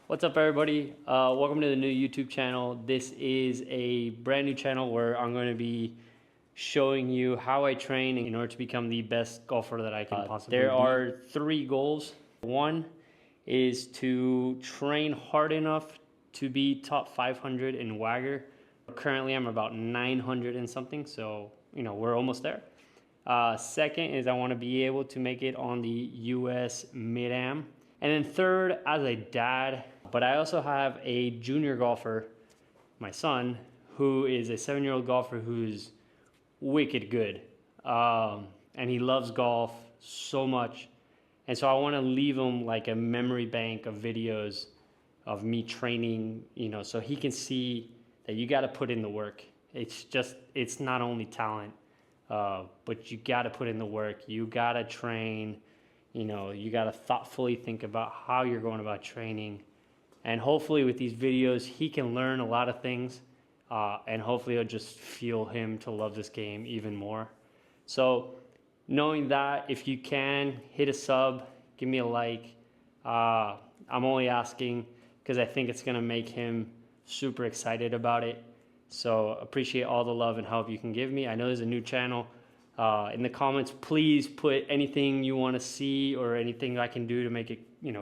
What's up, everybody? Welcome to the new YouTube channel. This is a brand new channel where I'm going to be showing you how I train in order to become the best golfer that I can possibly be. There are 3 goals. One is to train hard enough to be top 500 in Wagger. Currently, I'm about 900 and something, so we're almost there. Second is I want to be able to make it on the US Mid-Am. And then third, as a dad, but I also have a junior golfer, my son, who is a 7-year-old golfer who's wicked good. And he loves golf so much. And so I want to leave him like a memory bank of videos of me training, so he can see that you got to put in the work. It's not only talent, but you got to put in the work. You got to train. You got to thoughtfully think about how you're going about training. And hopefully with these videos, he can learn a lot of things. And hopefully it'll just fuel him to love this game even more. So knowing that, if you can, hit a sub, give me a like. I'm only asking because I think it's going to make him super excited about it. So appreciate all the love and help you can give me. I know there's a new channel. In the comments, please put anything you want to see or anything I can do to make it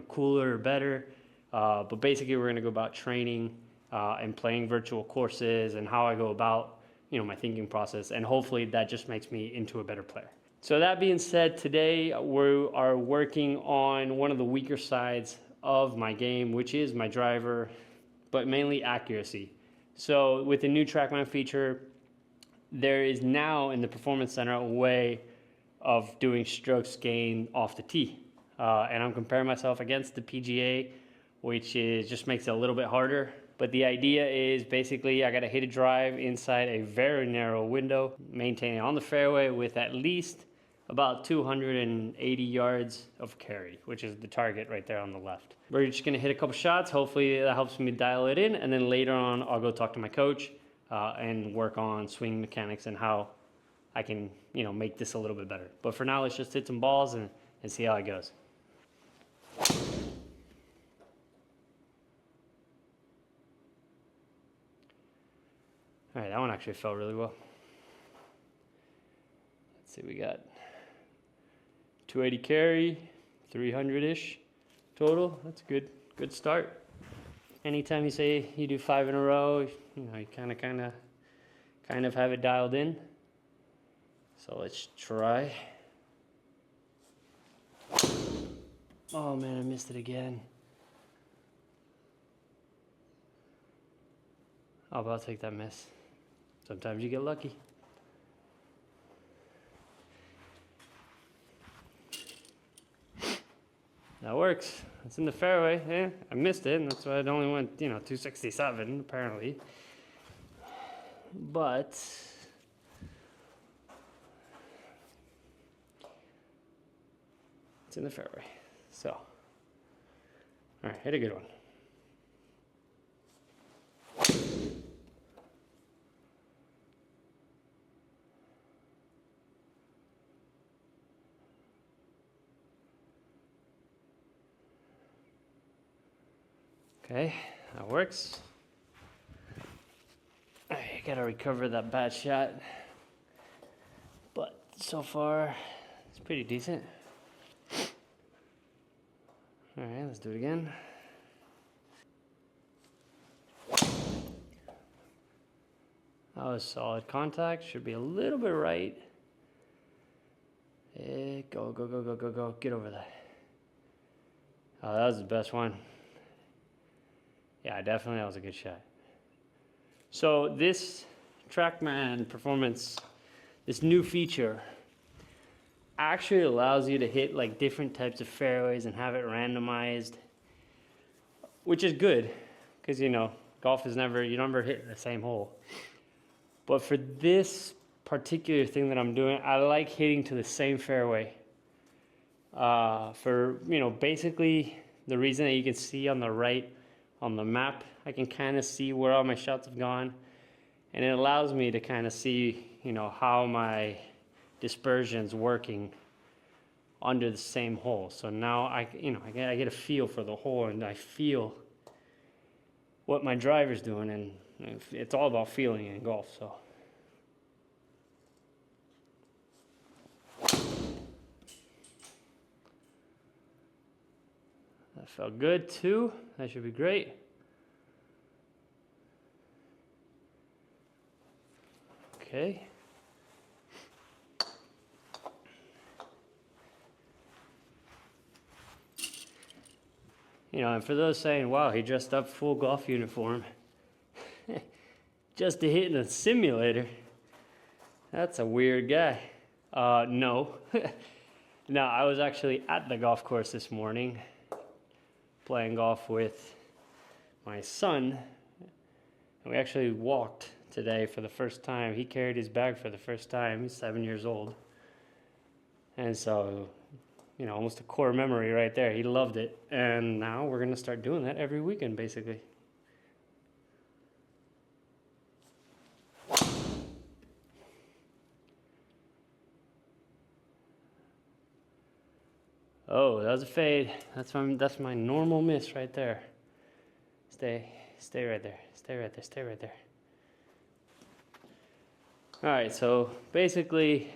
cooler or better. But basically we're going to go about training and playing virtual courses and how I go about my thinking process, and hopefully that just makes me into a better player. So that being said, today we are working on one of the weaker sides of my game, which is my driver, but mainly accuracy. So with the new trackman feature, there is now in the Performance Center a way of doing strokes gained off the tee. And I'm comparing myself against the PGA, which just makes it a little bit harder. But the idea is basically I got to hit a drive inside a very narrow window, maintain it on the fairway with at least about 280 yards of carry, which is the target right there on the left. We're just going to hit a couple shots. Hopefully that helps me dial it in. And then later on, I'll go talk to my coach and work on swing mechanics and how I can, make this a little bit better. But for now, let's just hit some balls and see how it goes. All right, that one actually felt really well. Let's see, we got 280 carry, 300-ish total. That's a good start. Anytime you say you do 5 in a row, you kind of have it dialed in. So let's try. Oh man, I missed it again. Oh, but I'll take that miss. Sometimes you get lucky. That works. It's in the fairway. Yeah, I missed it, and that's why it only went, 267 apparently. But it's in the fairway. So, all right, hit a good one. Okay, that works. I gotta recover that bad shot, but so far it's pretty decent. All right, let's do it again. That was solid contact. Should be a little bit right. Go, go, go, go, go, go. Get over that. Oh, that was the best one. Yeah, definitely that was a good shot. So this trackman performance, this new feature, actually allows you to hit like different types of fairways and have it randomized, which is good because golf is you never hit the same hole. But for this particular thing that I'm doing, I like hitting to the same fairway. For basically the reason that you can see on the right on the map, I can kind of see where all my shots have gone, and it allows me to kind of see how my dispersion's working under the same hole. So now I get a feel for the hole, and I feel what my driver's doing, and it's all about feeling in golf. So that felt good too. That should be great. Okay. You know, and for those saying, wow, he dressed up full golf uniform just to hit in a simulator, that's a weird guy. No. No, I was actually at the golf course this morning playing golf with my son, and we actually walked today for the first time. He carried his bag for the first time. He's 7 years old. And so, you know, almost a core memory right there. He loved it. And now we're going to start doing that every weekend, basically. Oh, that was a fade. That's my normal miss right there. Stay right there. Stay right there. Stay right there. All right, so basically,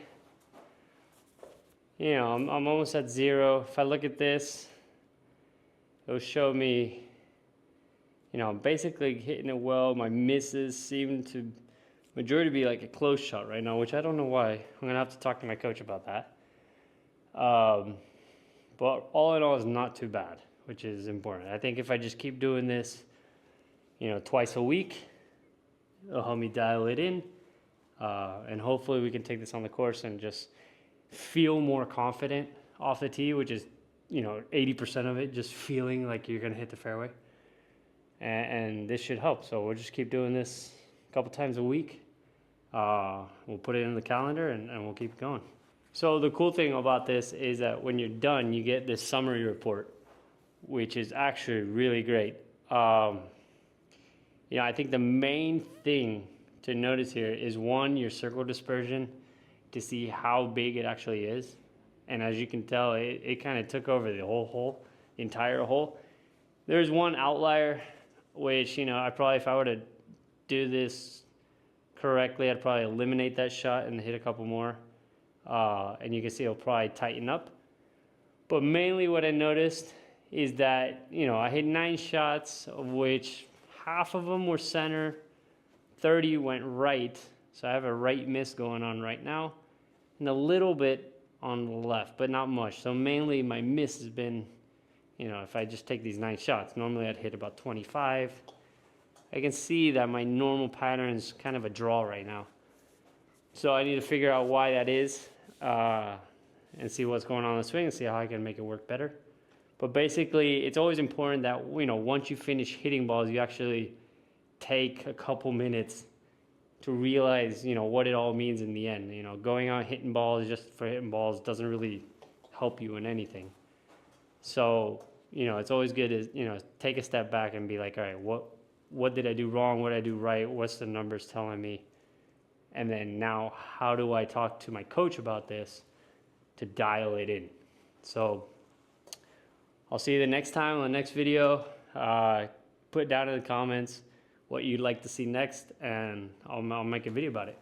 you know, I'm almost at 0. If I look at this, it'll show me, you know, I'm basically hitting it well. My misses seem to majority be like a close shot right now, which I don't know why. I'm gonna have to talk to my coach about that. But all in all, is not too bad, which is important. I think if I just keep doing this, you know, twice a week, it'll help me dial it in. And hopefully we can take this on the course and just feel more confident off the tee, which is, you know, 80% of it, just feeling like you're going to hit the fairway. And this should help. So we'll just keep doing this a couple times a week. We'll put it in the calendar and we'll keep going. So the cool thing about this is that when you're done, you get this summary report, which is actually really great. You know, I think the main thing to notice here is, one, your circle dispersion, to see how big it actually is. And as you can tell, it kind of took over the whole hole, the entire hole. There's one outlier, which, you know, if I were to do this correctly, I'd probably eliminate that shot and hit a couple more. And you can see it'll probably tighten up. But mainly what I noticed is that, you know, I hit 9 shots, of which half of them were center, 30 went right. So I have a right miss going on right now, and a little bit on the left, but not much. So mainly my miss has been, you know, if I just take these 9 shots, normally I'd hit about 25. I can see that my normal pattern is kind of a draw right now. So I need to figure out why that is, and see what's going on in the swing and see how I can make it work better. But basically, it's always important that, you know, once you finish hitting balls, you actually take a couple minutes to realize, you know, what it all means in the end. You know, going out hitting balls just for hitting balls doesn't really help you in anything. So, you know, it's always good to, you know, take a step back and be like, all right, what did I do wrong? What did I do right? What's the numbers telling me? And then now, how do I talk to my coach about this to dial it in? So I'll see you the next time on the next video. Put down in the comments what you'd like to see next, and I'll make a video about it.